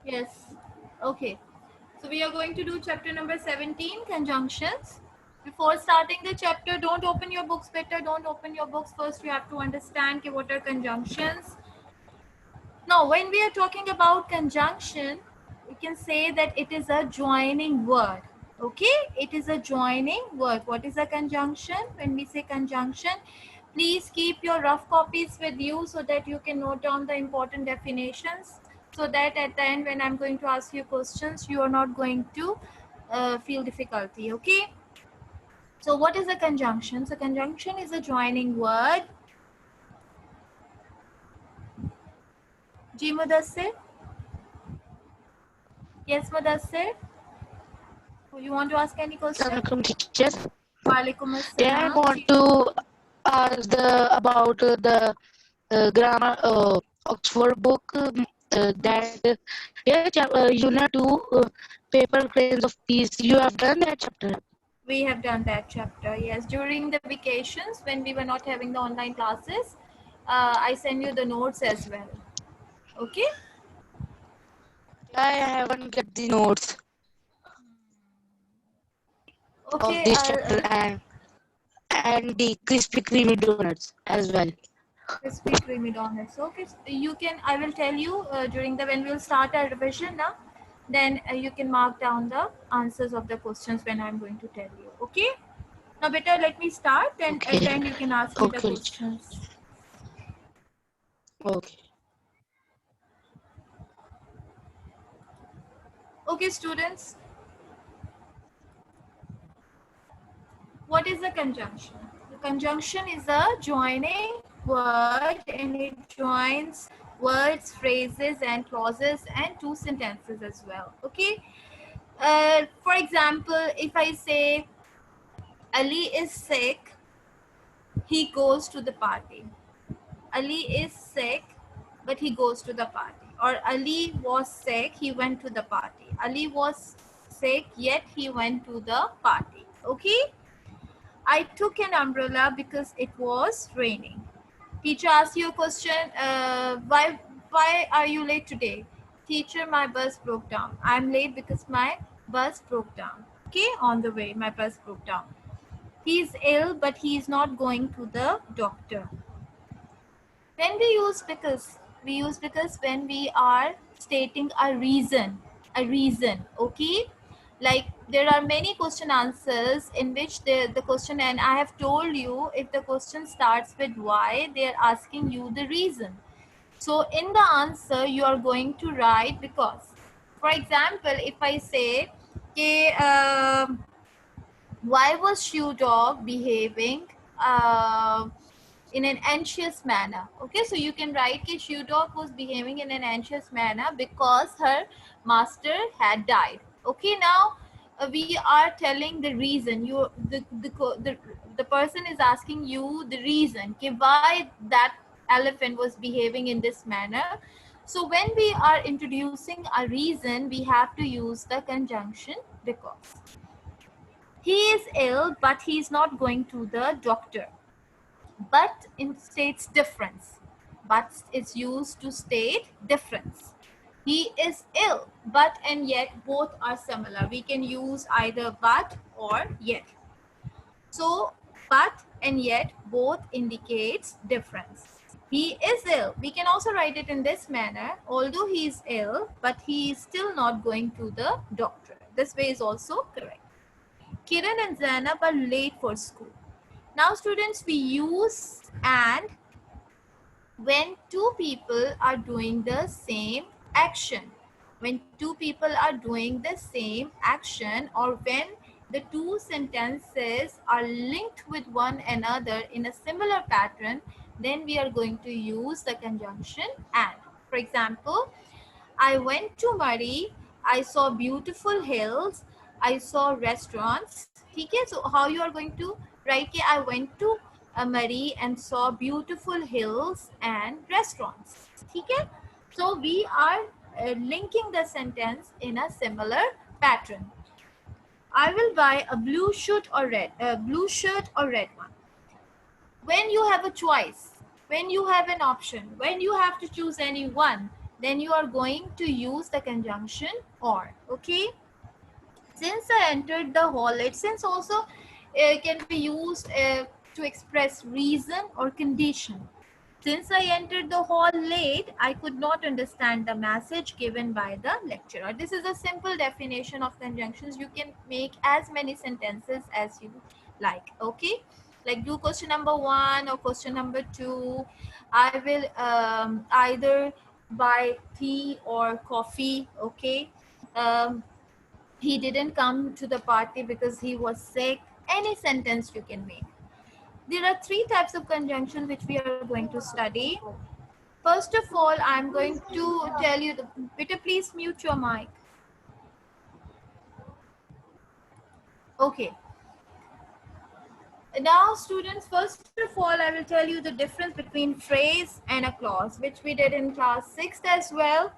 Yes. Okay. So we are going to do chapter number 17, conjunctions. Before starting the chapter, don't open your books better. Don't open your books first. You have to understand what are conjunctions. Now, when we are talking about conjunction, we can say that it is a joining word. Okay, it is a joining word. What is a conjunction? When we say conjunction, please keep your rough copies with you so that you can note down the important definitions, so that at the end when I'm going to ask you questions, you are not going to feel difficulty. Okay, so what is a conjunction? So conjunction is a joining word. Ji Mudassir? Yes, Mudassir? You want to ask any question? Assalamualaikum teachers. Walaikum Yeah, I assalam. want to ask about the grammar Oxford book that unit 2 paper cranes of peace. You have done that chapter. We have done that chapter. Yes, during the vacations when we were not having the online classes, I send you the notes as well. Okay. I haven't get the notes of Okay. this chapter and the Krispy Kreme donuts as well. Crispy creamy donuts. Okay. So you can. I will tell you during the when we'll start our revision now. Then you can mark down the answers of the questions when I'm going to tell you. Okay. Now, better let me start. Then at Okay. the end you can ask me the Okay. questions. Okay. Okay, students. What is a conjunction? The conjunction is a joining word and it joins words, phrases, and clauses and two sentences as well. Okay. For example, if I say Ali is sick, he goes to the party. Ali is sick, but he goes to the party. Or Ali was sick, he went to the party. Ali was sick, yet he went to the party. Okay. I took an umbrella because it was raining. Teacher asks you a question, why are you late today? Teacher, my bus broke down. I'm late because my bus broke down. Okay, on the way, my bus broke down. He is ill, but he is not going to the doctor. When we use because when we are stating a reason, okay? Like there are many question answers in which the question, and I have told you if the question starts with why, they are asking you the reason. So in the answer, you are going to write because. For example, if I say, okay, why was Shoe Dog behaving in an anxious manner? Okay, so you can write that Shoe Dog was behaving in an anxious manner because her master had died. Okay, now we are telling the reason. The person is asking you the reason, okay, why that elephant was behaving in this manner. So when we are introducing a reason, we have to use the conjunction because. He is ill, but he is not going to the doctor. But it states difference. But is used to state difference. He is ill, but and yet both are similar. We can use either but or yet. So, but and yet both indicates difference. He is ill. We can also write it in this manner. Although he is ill, but he is still not going to the doctor. This way is also correct. Kiran and Zainab are late for school. Now, students, we use and when two people are doing the same action. When two people are doing the same action, or when the two sentences are linked with one another in a similar pattern, then we are going to use the conjunction and. For example, I went to Murray. I saw beautiful hills. I saw restaurants. Okay, so how you are going to write? I went to Murray and saw beautiful hills and restaurants. Okay, so we are linking the sentence in a similar pattern. I will buy a blue shirt or red one. When you have a choice, when you have an option, when you have to choose any one, then you are going to use the conjunction or. Okay, since I entered the hall late, since also can be used to express reason or condition. Since I entered the hall late, I could not understand the message given by the lecturer. This is a simple definition of conjunctions. You can make as many sentences as you like. Okay, like do question number 1 or question number 2. I will either buy tea or coffee. Okay, um, he didn't come to the party because he was sick. Any sentence you can make. There are three types of conjunctions which we are going to study. First of all, I'm going to tell you the, Peter, please mute your mic. Okay. Now, students, first of all, I will tell you the difference between phrase and a clause, which we did in class 6 as well.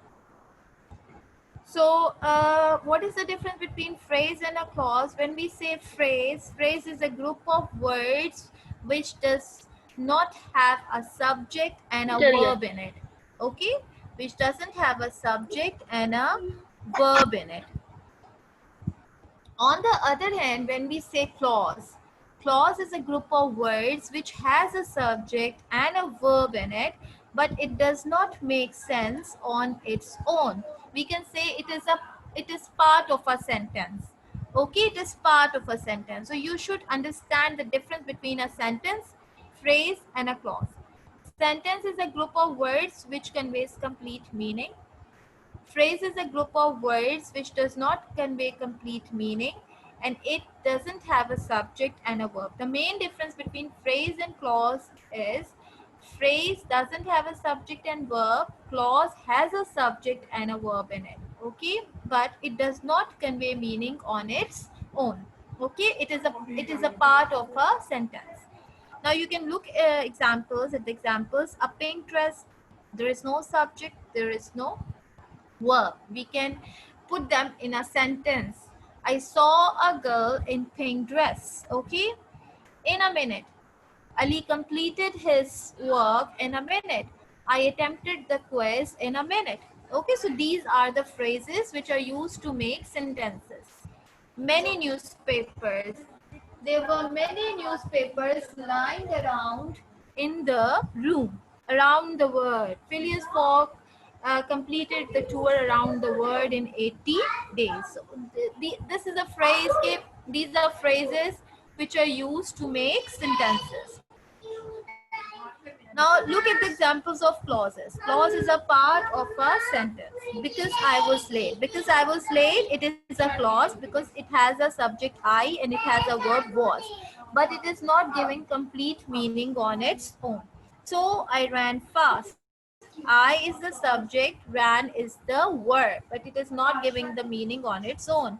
So, what is the difference between phrase and a clause? When we say phrase, phrase is a group of words which does not have a subject and a verb in it. Okay, which doesn't have a subject and a verb in it. On the other hand, when we say clause, clause is a group of words which has a subject and a verb in it, but it does not make sense on its own. We can say it is part of a sentence. Okay, it is part of a sentence. So you should understand the difference between a sentence, phrase, and a clause. Sentence is a group of words which conveys complete meaning. Phrase is a group of words which does not convey complete meaning, and it doesn't have a subject and a verb. The main difference between phrase and clause is phrase doesn't have a subject and verb, clause has a subject and a verb in it. Okay, but it does not convey meaning on its own. Okay, it is a part of a sentence. Now you can look examples at the examples. A pink dress, there is no subject, there is no verb. We can put them in a sentence. I saw a girl in pink dress. Okay, in a minute. Ali completed his work in a minute. I attempted the quiz in a minute. Okay, so these are the phrases which are used to make sentences. Many newspapers. There were many newspapers lying around in the room, around the world. Phileas Fogg completed the tour around the world in 80 days. So this is a phrase. These are phrases which are used to make sentences. Now look at the examples of clauses. Clause is a part of a sentence. Because I was late. Because I was late, it is a clause because it has a subject I and it has a verb was. But it is not giving complete meaning on its own. So I ran fast. I is the subject, ran is the verb, but it is not giving the meaning on its own.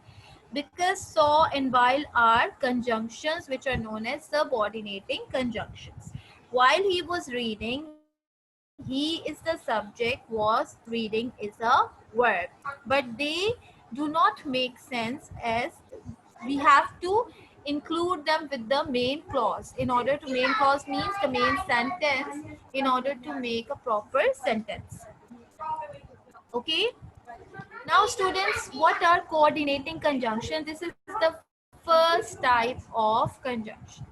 Because saw and while are conjunctions which are known as subordinating conjunctions. While he was reading, he is the subject, was reading is a verb. But they do not make sense as we have to include them with the main clause. In order to main clause means the main sentence in order to make a proper sentence. Okay. Now students, what are coordinating conjunction? This is the first type of conjunction.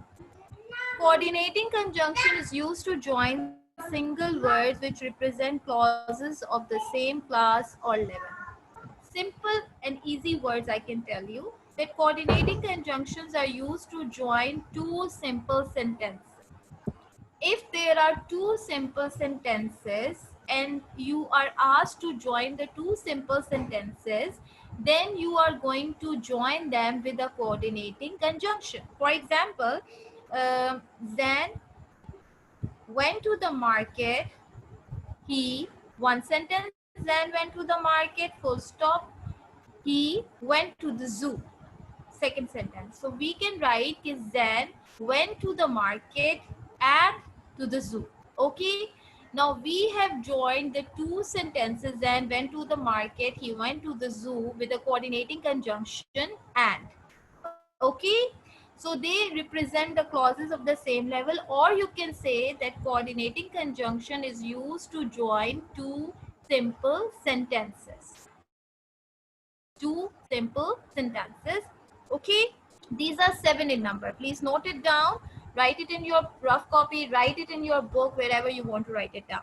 Coordinating conjunction is used to join single words which represent clauses of the same class or level. Simple and easy words I can tell you that coordinating conjunctions are used to join two simple sentences. If there are two simple sentences and you are asked to join the two simple sentences, then you are going to join them with a coordinating conjunction. For example, Zan went to the market. He, one sentence, Zan went to the market, full stop. He went to the zoo. Second sentence. So we can write is Zan went to the market and to the zoo. Okay. Now we have joined the two sentences and went to the market, he went to the zoo with a coordinating conjunction and. Okay. So they represent the clauses of the same level, or you can say that coordinating conjunction is used to join two simple sentences. Two simple sentences. Okay, these are 7 in number. Please note it down, write it in your rough copy, write it in your book, wherever you want to write it down.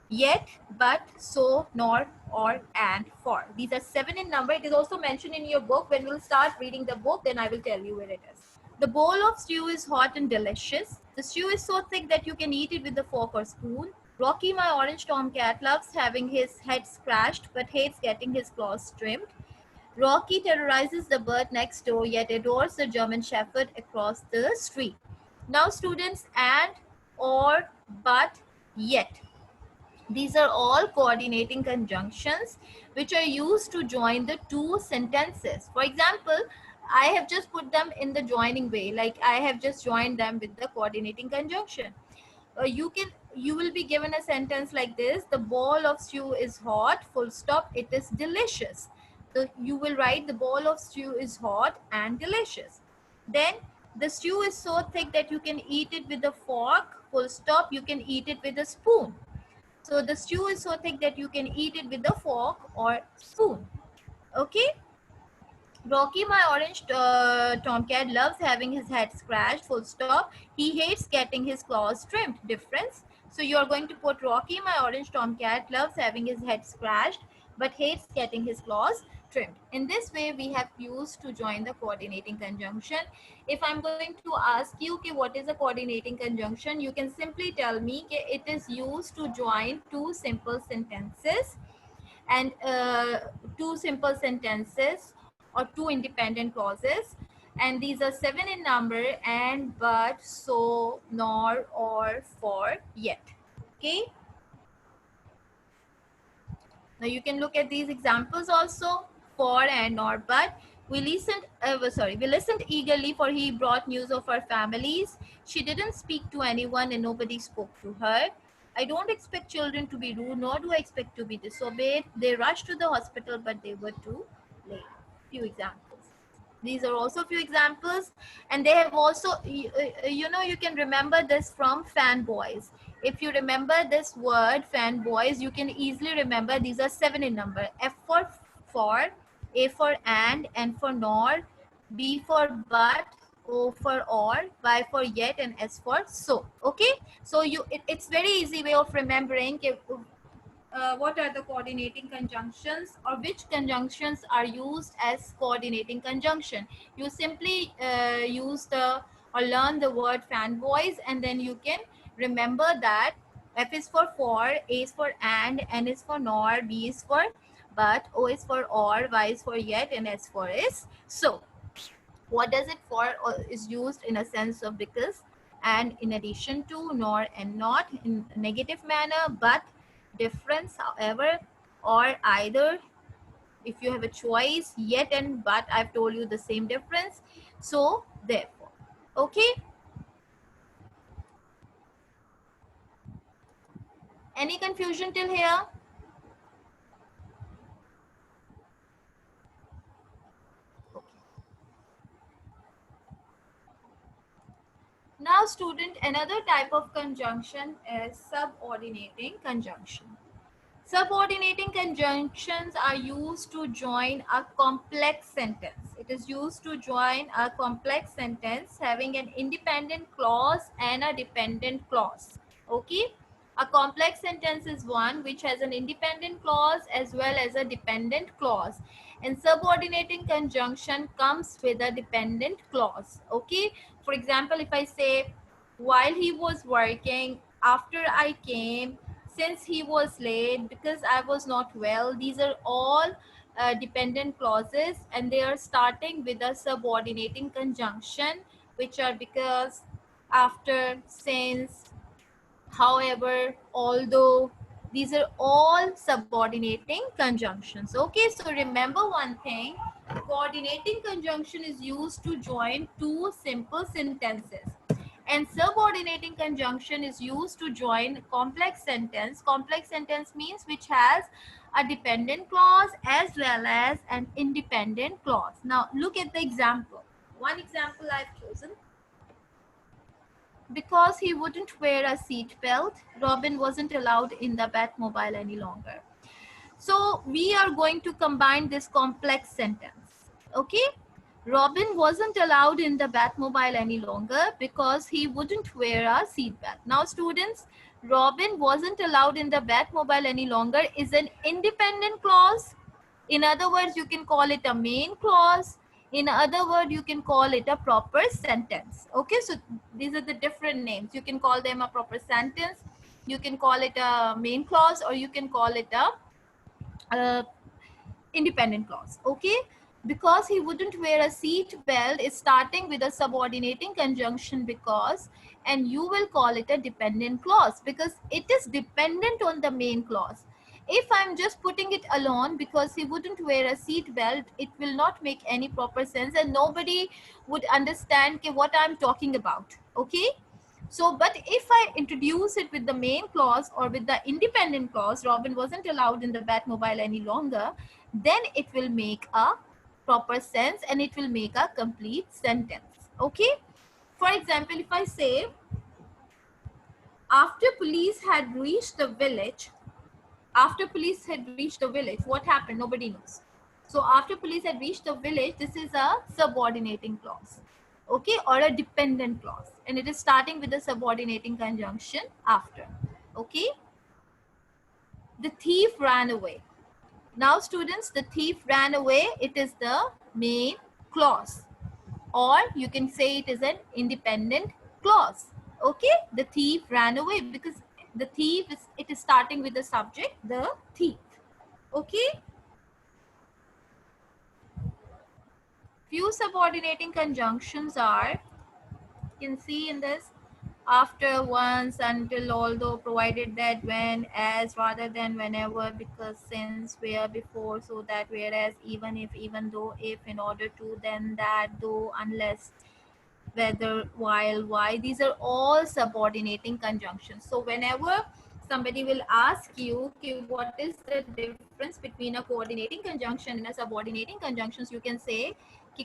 Yet, but, so, nor, or, and, for. These are 7 in number. It is also mentioned in your book. When we'll start reading the book, then I will tell you where it is. The bowl of stew is hot and delicious. The stew is so thick that you can eat it with a fork or spoon. Rocky, my orange tomcat, loves having his head scratched but hates getting his claws trimmed. Rocky terrorizes the bird next door yet adores the German Shepherd across the street. Now, students, and, or, but, yet. These are all coordinating conjunctions which are used to join the two sentences. For example, I have just put them in the joining way, like I have just joined them with the coordinating conjunction. You will be given a sentence like this: the bowl of stew is hot, full stop, it is delicious. So you will write the bowl of stew is hot and delicious. Then the stew is so thick that you can eat it with a fork, full stop, you can eat it with a spoon. So the stew is so thick that you can eat it with a fork or spoon. Okay. Rocky, my orange tomcat, loves having his head scratched, full stop. He hates getting his claws trimmed. Difference. So you're going to put Rocky, my orange tomcat, loves having his head scratched, but hates getting his claws trimmed. In this way, we have used to join the coordinating conjunction. If I'm going to ask you, okay, what is a coordinating conjunction? You can simply tell me, okay, it is used to join two simple sentences and two simple sentences or two independent clauses, and these are 7 in number: and, but, so, nor, or, for, yet. Okay, now you can look at these examples also: for, and, nor, but. We listened eagerly, for he brought news of our families. She didn't speak to anyone and nobody spoke to her. I don't expect children to be rude, nor do I expect to be disobeyed. They rushed to the hospital, but they were too late. Few examples. These are also few examples, and they have also, you can remember this from fanboys. If you remember this word fanboys, you can easily remember these are 7 in number: F for, A for and for nor, B for but, O for or, Y for yet, and S for so. Okay, so it's very easy way of remembering what are the coordinating conjunctions, or which conjunctions are used as coordinating conjunction. You simply use the or learn the word fanboys, and then you can remember that F is for, A is for and, N is for nor, B is for but, O is for or, Y is for yet, and S for is so. What does it for is used in a sense of because, and in addition to, nor and not in a negative manner, but, difference, however, or either. If you have a choice, yet and but, I've told you the same difference. So therefore. Okay, any confusion till here? Okay. Now student, another type of conjunction is subordinating conjunction. Subordinating conjunctions are used to join a complex sentence. It is used to join a complex sentence having an independent clause and a dependent clause. Okay? A complex sentence is one which has an independent clause as well as a dependent clause. And subordinating conjunction comes with a dependent clause. Okay? For example, if I say, while he was working, after I came, since he was late, because I was not well, these are all dependent clauses, and they are starting with a subordinating conjunction, which are because, after, since, however, although. These are all subordinating conjunctions. Okay, so remember one thing: coordinating conjunction is used to join two simple sentences, and subordinating conjunction is used to join complex sentence. Complex sentence means which has a dependent clause as well as an independent clause. Now look at the example. One example I've chosen: Because he wouldn't wear a seat belt, Robin wasn't allowed in the Batmobile any longer. So we are going to combine this complex sentence. Okay? Robin wasn't allowed in the Batmobile any longer because he wouldn't wear a seatbelt. Now, students, Robin wasn't allowed in the Batmobile any longer is an independent clause. In other words, you can call it a main clause. In other words, you can call it a proper sentence. Okay, so these are the different names. You can call them a proper sentence. You can call it a main clause, or you can call it a independent clause. Okay, because he wouldn't wear a seat belt is starting with a subordinating conjunction because, and you will call it a dependent clause because it is dependent on the main clause. If I'm just putting it alone because he wouldn't wear a seat belt, it will not make any proper sense and nobody would understand what I'm talking about. Okay, so, but if I introduce it with the main clause or with the independent clause, Robin wasn't allowed in the Batmobile any longer, then it will make a proper sense and it will make a complete sentence. Okay? For example, if I say, after police had reached the village, what happened? Nobody knows. So after police had reached the village, this is a subordinating clause. Okay, or a dependent clause, and it is starting with the subordinating conjunction after. Okay, the thief ran away. Now students, the thief ran away, it is the main clause, or you can say it is an independent clause. Okay, the thief ran away because the thief is, it is starting with the subject, the thief. Okay, few subordinating conjunctions are, you can see in this, after, once, until, although, provided that, when, as, rather than, whenever, because, since, where, before, so that, whereas, even if, even though, if, in order to, then, that, though, unless, whether, while, why. These are all subordinating conjunctions. So whenever somebody will ask you, okay, what is the difference between a coordinating conjunction and a subordinating conjunctions, you can say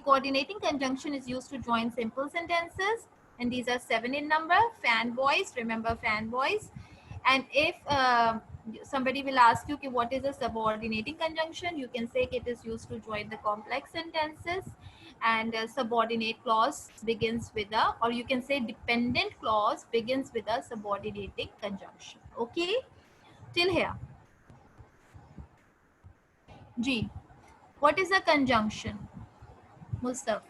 coordinating conjunction is used to join simple sentences, and these are 7 in number. Fanboys, remember fanboys. And if somebody will ask you, okay, what is a subordinating conjunction, you can say it is used to join the complex sentences, and subordinate clause begins with a, or you can say dependent clause begins with a subordinating conjunction. Okay, till here. G, what is a conjunction? Mustaf.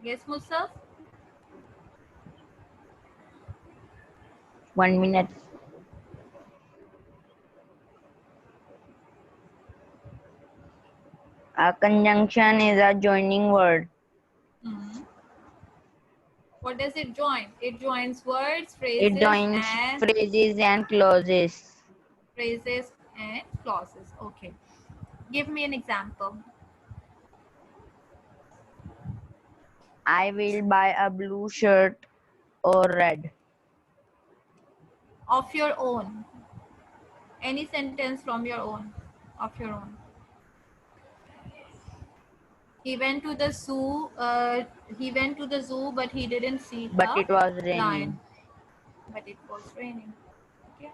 Yes, Mustaf. 1 minute. A conjunction is a joining word. Hmm. What does it join? It joins words, phrases, It joins phrases and clauses. phrases and clauses. Okay, give me an example. I will buy a blue shirt or red. Of your own. Any sentence from your own. Of your own. He went to the zoo. He went to the zoo, but he didn't see But a it was raining. lion. But it was raining. Okay.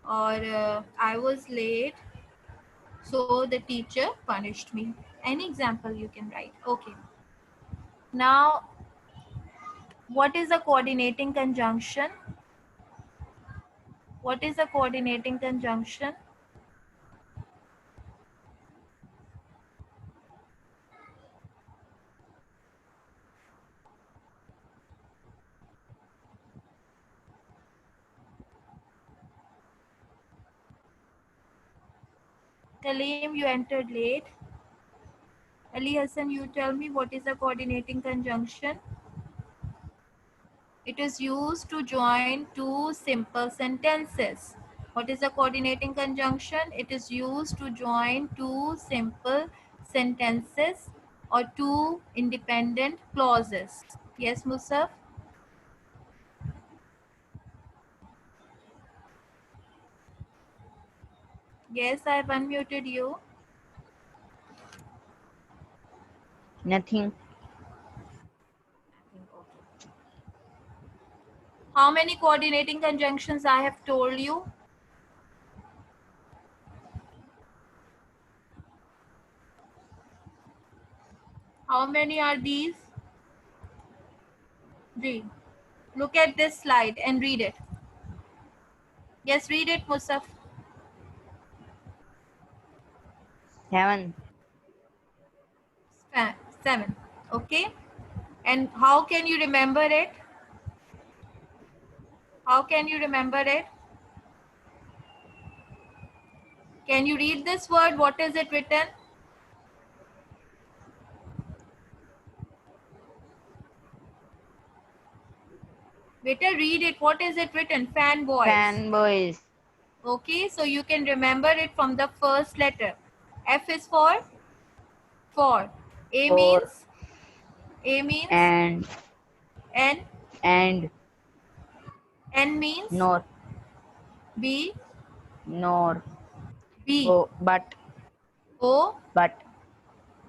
Or I was late, so the teacher punished me. Any example you can write. Okay. Now, what is a coordinating conjunction? What is a coordinating conjunction? Talim, you entered late. Ali Hassan, you tell me what is a coordinating conjunction? It is used to join two simple sentences. What is a coordinating conjunction? It is used to join two simple sentences or two independent clauses. Yes, Musaf? Yes, I have unmuted you. Nothing. Okay. How many coordinating conjunctions I have told you? How many are these? Read. Look at this slide and read it. Yes, read it, Musaf. 7. 7. Okay. And how can you remember it? How can you remember it? Can you read this word? What is it written? Better read it. What is it written? Fanboys. Fanboys. Okay, so you can remember it from the first letter. F is for? For. A For. means? A means? And. N. And. N means? Nor. B. Nor. B. Oh, but. O. But.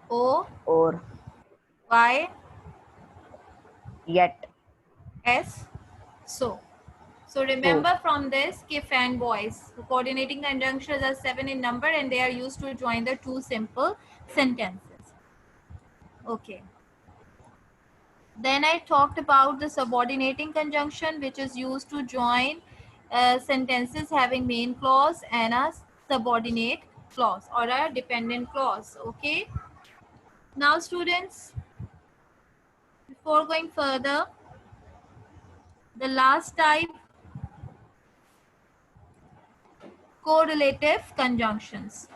O. Or. Y. Yet. S. So. So remember from this कि fanboys. Coordinating conjunctions are 7 in number and they are used to join the two simple sentences. Okay. Then I talked about the subordinating conjunction, which is used to join sentences having main clause and a subordinate clause or a dependent clause. Okay. Now students, before going further, the last type, correlative conjunctions.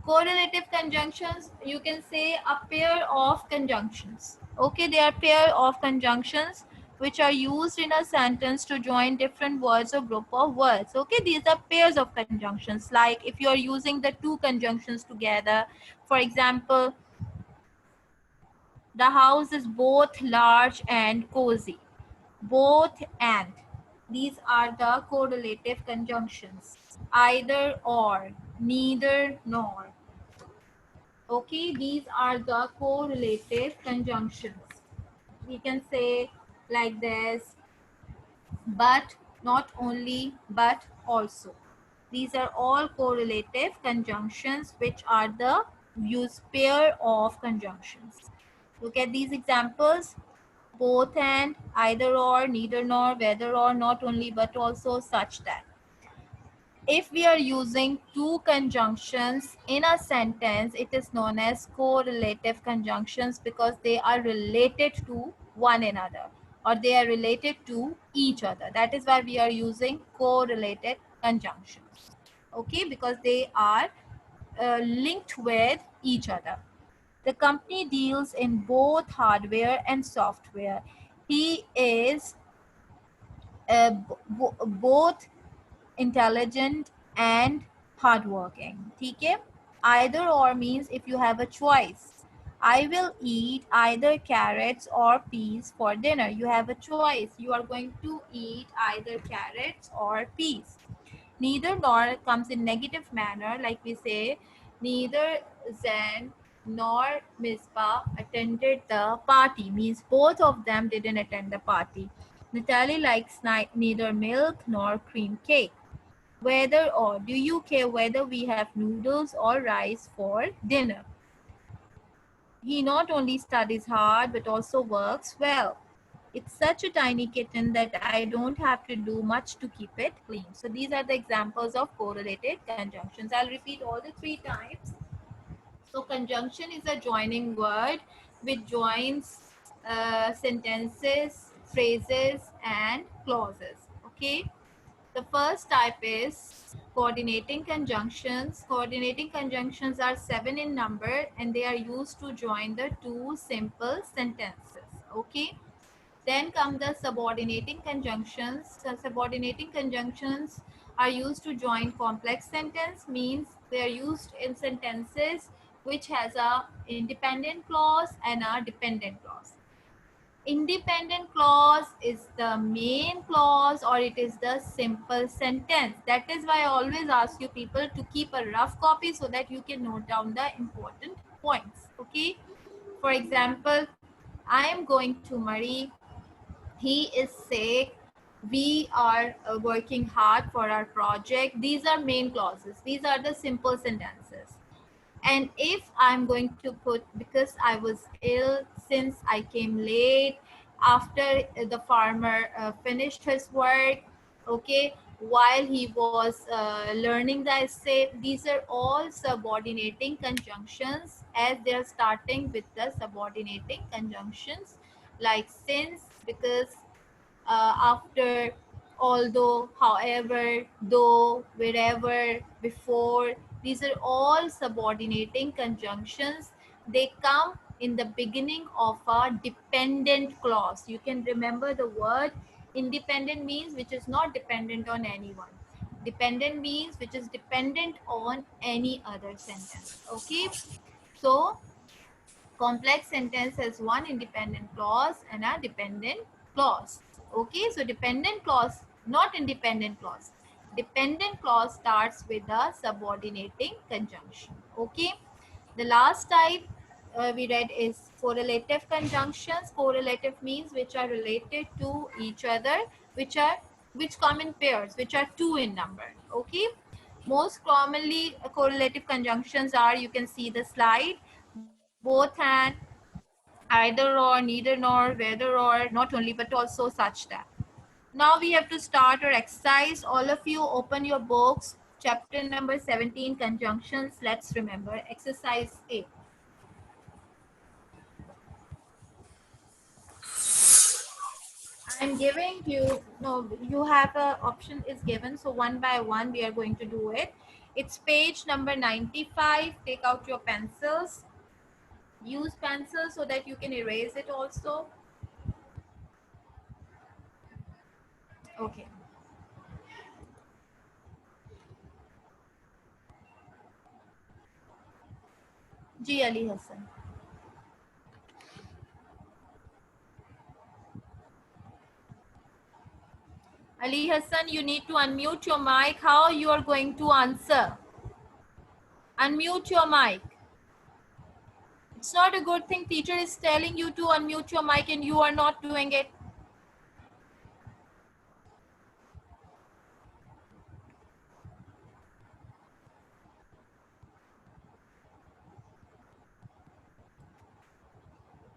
Correlative conjunctions, you can say a pair of conjunctions. Okay, they are pair of conjunctions which are used in a sentence to join different words or group of words. Okay, these are pairs of conjunctions. Like if you are using the two conjunctions together, for example, the house is both large and cozy. Both and. These are the correlative conjunctions. Either or, neither nor. Okay, these are the correlative conjunctions. We can say like this, but, not only, but also. These are all correlative conjunctions which are the used pair of conjunctions. Look at these examples. Both and, either or, neither nor, whether or, not only but also, such that. If we are using two conjunctions in a sentence, it is known as correlative conjunctions because they are related to one another or they are related to each other. That is why we are using correlated conjunctions. Okay, because they are linked with each other. The company deals in both hardware and software. He is both intelligent and hardworking. ठीक है? Either or means if you have a choice. I will eat either carrots or peas for dinner. You have a choice. You are going to eat either carrots or peas. Neither nor comes in negative manner, like we say, neither Zen nor Misbah attended the party. Means both of them didn't attend the party. Natalie likes neither milk nor cream cake. Whether or, do you care whether we have noodles or rice for dinner? He not only studies hard but also works well. It's such a tiny kitten that I don't have to do much to keep it clean. So these are the examples of correlated conjunctions. I'll repeat all the 3 times. So conjunction is a joining word which joins sentences, phrases and clauses. Okay. The first type is coordinating conjunctions. Coordinating conjunctions are 7 in number and they are used to join the two simple sentences. Okay. Then come the subordinating conjunctions. So subordinating conjunctions are used to join complex sentence, means they are used in sentences which has a independent clause and a dependent clause. Independent clause is the main clause or it is the simple sentence. That is why I always ask you people to keep a rough copy so that you can note down the important points. Okay. For example, I am going to Murray. He is sick. We are working hard for our project. These are main clauses. These are the simple sentences. And if I'm going to put because I was ill, since I came late, after the farmer finished his work, okay, while he was learning the essay, these are all subordinating conjunctions, as they are starting with the subordinating conjunctions like since, because, after, although, however, though, wherever, before. These are all subordinating conjunctions. They come in the beginning of a dependent clause. You can remember the word independent means which is not dependent on anyone. Dependent means which is dependent on any other sentence. Okay, so complex sentence has one independent clause and a dependent clause. Okay, so dependent clause, not independent clause. Dependent clause starts with a subordinating conjunction. Okay, the last type we read is correlative conjunctions. Correlative means which are related to each other, which come in pairs, which are two in number. Okay, most commonly correlative conjunctions are, you can see the slide, both and, either or, neither nor, whether or, not only but also such that. Now we have to start our exercise. All of you open your books, chapter number 17, conjunctions. Let's remember exercise A. I'm giving you, no, you have a option is given, so one by one we are going to do it. It's page number 95. Take out your pencils. Use pencils so that you can erase it also. Okay. Ji Ali Hassan. Ali Hassan, you need to unmute your mic. How you are going to answer? Unmute your mic. It's not a good thing. Teacher is telling you to unmute your mic and you are not doing it.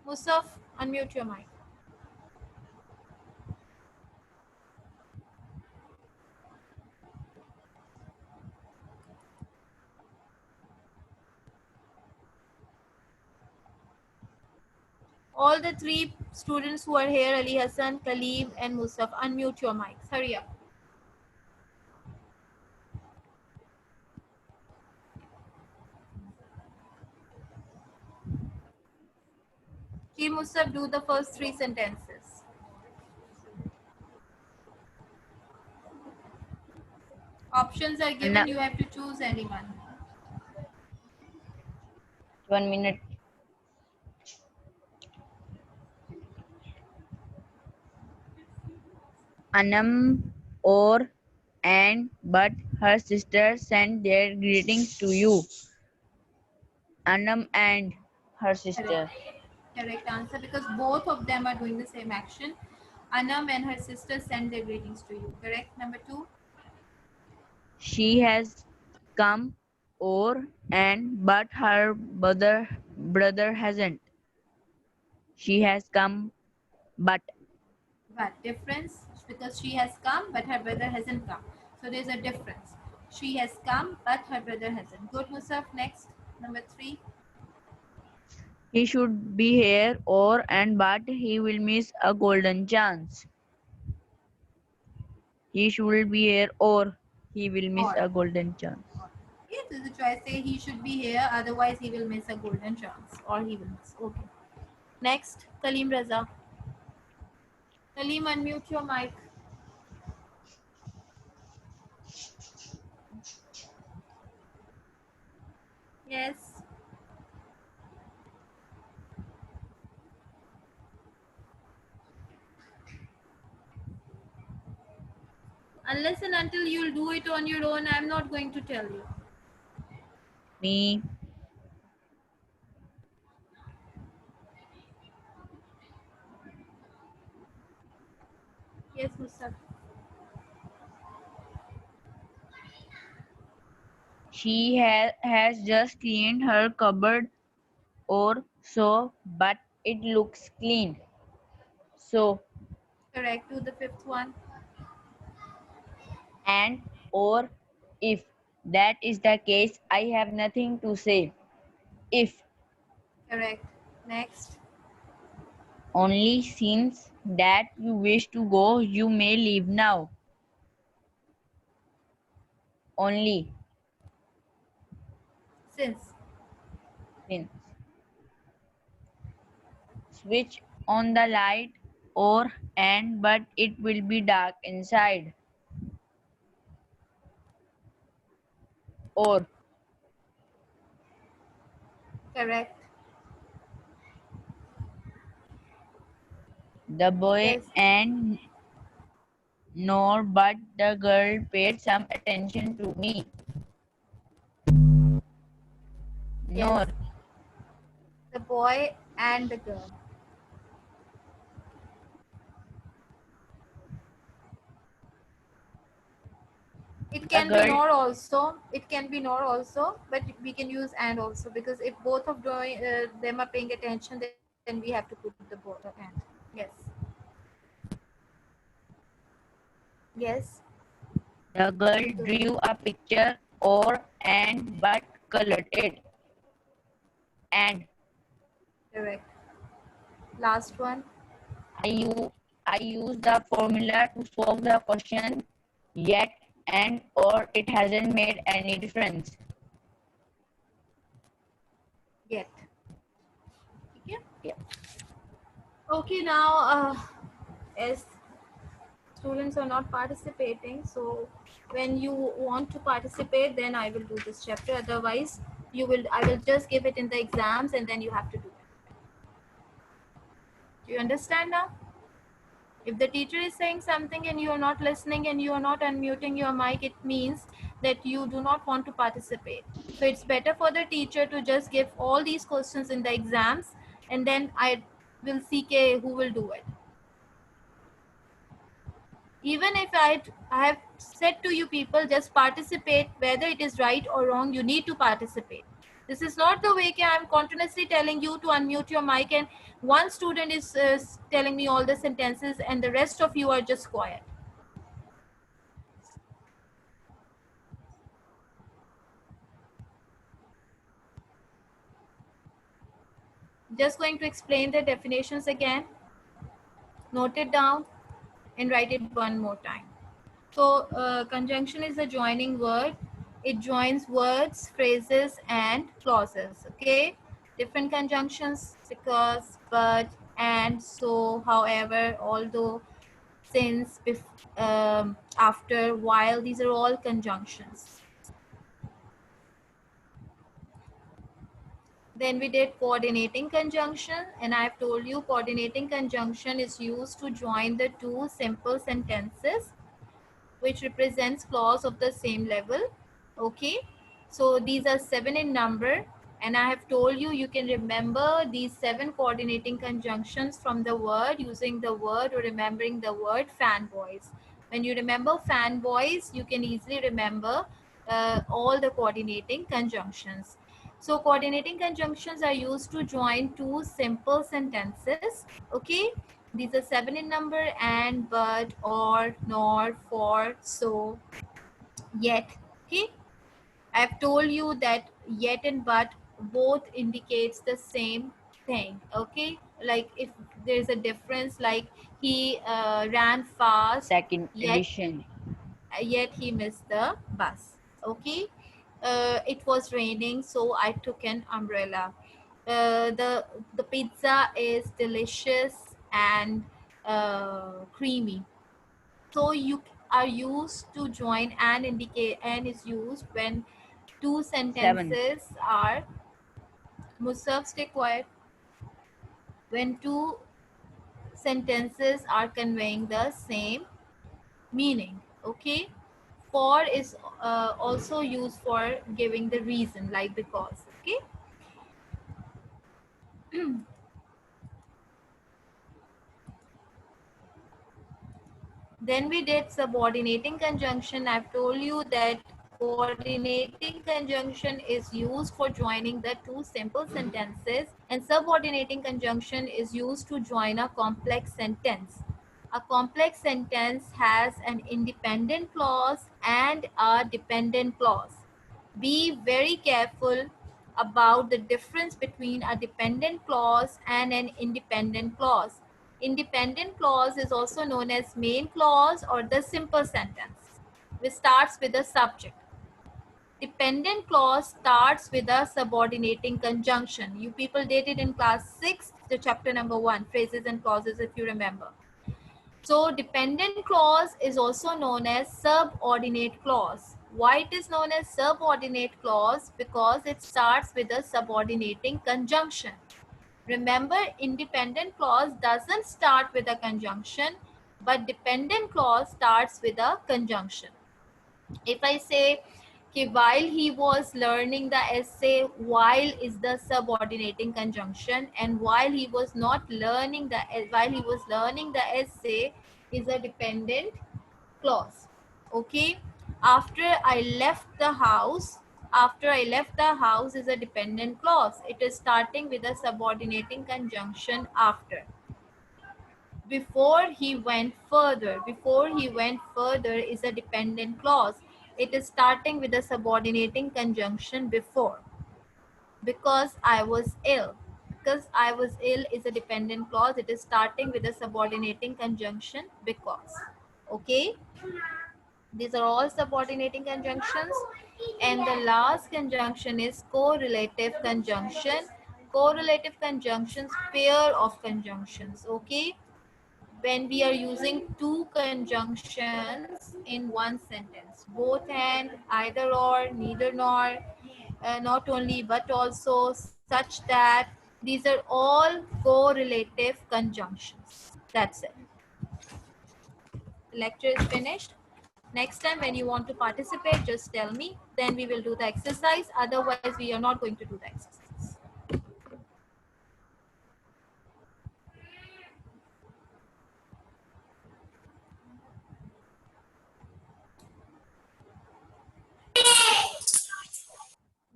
Musaf, unmute your mic. All the three students who are here, Ali Hassan, Kaleem and Musaf, unmute your mics. Hurry up. Ji Musaf, do the first three sentences. Options are given. You have to choose anyone. 1 minute. Anam, or, and, but her sister sent their greetings to you. Anam and her sister. Correct answer, because both of them are doing the same action. Anam and her sister send their greetings to you. Correct. Number 2. She has come, or, and, but her brother hasn't. She has come, but. But difference, because she has come but her brother hasn't come. So there's a difference. She has come but her brother hasn't. Good, Musaf. Next. Number 3. He should be here, or, and, but he will miss a golden chance. He should be here, or he will miss Or. a golden chance. Yes, there's a choice. Say he should be here, otherwise he will miss a golden chance. Or he will miss. Okay. Next. Kaleem Raza. Kaleem, unmute your mic. Yes. Unless and until you'll do it on your own, I'm not going to tell you. Me. Yes, Musaf. She has just cleaned her cupboard or so, but it looks clean. So, Correct. Do the fifth one. and or if that is the case, I have nothing to say. If Correct. Next. only since that you wish to go, you may leave now. Only Since. since. Switch on the light or and but it will be dark inside. Or Correct. the boy Yes. and nor but the girl paid some attention to me. Yes. Nor The boy and the girl. It the can be girl nor also. It can be nor also, but we can use and also because if both of them are paying attention, then we have to put the both and. Yes. Yes. the girl Do it. drew a picture or and but colored it. And Correct. Last one. I use the formula to solve the question yet and or it hasn't made any difference. Get. Okay. Yeah. Okay. Now, as students are not participating, so when you want to participate, then I will do this chapter. Otherwise, I will just give it in the exams, and then you have to do it. Do you understand now? If the teacher is saying something and you are not listening and you are not unmuting your mic, it means that you do not want to participate. So it's better for the teacher to just give all these questions in the exams, and then I will see who will do it. Even if I have said to you people, just participate, whether it is right or wrong, you need to participate. This is not the way I'm continuously telling you to unmute your mic and one student is telling me all the sentences and the rest of you are just quiet. Just going to explain the definitions again. Note it down and write it one more time. So conjunction is a joining word. It joins words, phrases, and clauses. Okay, different conjunctions: because, but, and, so, however, although, since, after, while. These are all conjunctions. Then we did coordinating conjunction, and I've told you coordinating conjunction is used to join the two simple sentences which represents clause of the same level. Okay, so these are 7 in number, and I have told you you can remember these 7 coordinating conjunctions from the word, using the word or remembering the word fanboys. When you remember fanboys, you can easily remember all the coordinating conjunctions. So coordinating conjunctions are used to join two simple sentences. Okay, these are 7 in number: and, but, or, nor, for, so, yet. Okay, I've told you that yet and but both indicates the same thing. Okay, like if there's a difference, like he ran fast, Second yet edition. yet he missed the bus. Okay, it was raining, so I took an umbrella. The pizza is delicious and creamy. So you are used to join and indicate, and is used when two 7. sentences are, Musaf, stay quiet, when two sentences are conveying the same meaning. Okay, for is also used for giving the reason, like because. Okay, Then we did subordinating conjunction. I've told you that coordinating conjunction is used for joining the two simple sentences, and subordinating conjunction is used to join a complex sentence. A complex sentence has an independent clause and a dependent clause. Be very careful about the difference between a dependent clause and an independent clause. Independent clause is also known as main clause or the simple sentence, which starts with the subject. Dependent clause starts with a subordinating conjunction. You people did it in class 6, the chapter number 1, phrases and clauses, if you remember. So dependent clause is also known as subordinate clause. Why it is known as subordinate clause? Because it starts with a subordinating conjunction. Remember, independent clause doesn't start with a conjunction, but dependent clause starts with a conjunction. If I say, while he was learning the essay, while is the subordinating conjunction, and while he was learning the essay is a dependent clause. Okay. After I left the house is a dependent clause. It is starting with a subordinating conjunction after. Before he went further is a dependent clause. It is starting with a subordinating conjunction before. Because I was ill. Because I was ill is a dependent clause. It is starting with a subordinating conjunction because. Okay. These are all subordinating conjunctions. And the last conjunction is correlative conjunction. Correlative conjunctions, pair of conjunctions. Okay. When we are using two conjunctions in one sentence, both and, either or, neither nor, not only but also, such that, these are all correlative conjunctions. That's it. The lecture is finished. Next time when you want to participate, just tell me, then we will do the exercise. Otherwise we are not going to do the exercise.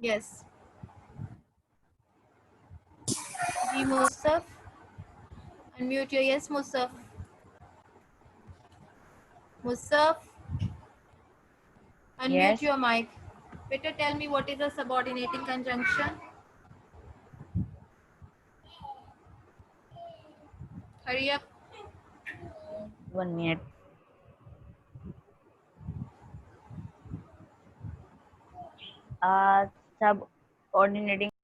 Yes. Ji Musaf, unmute your, yes Musaf. Musaf, unmute Yes. your mic. Better tell me what is a subordinating conjunction. Hurry up. 1 minute. Subordinating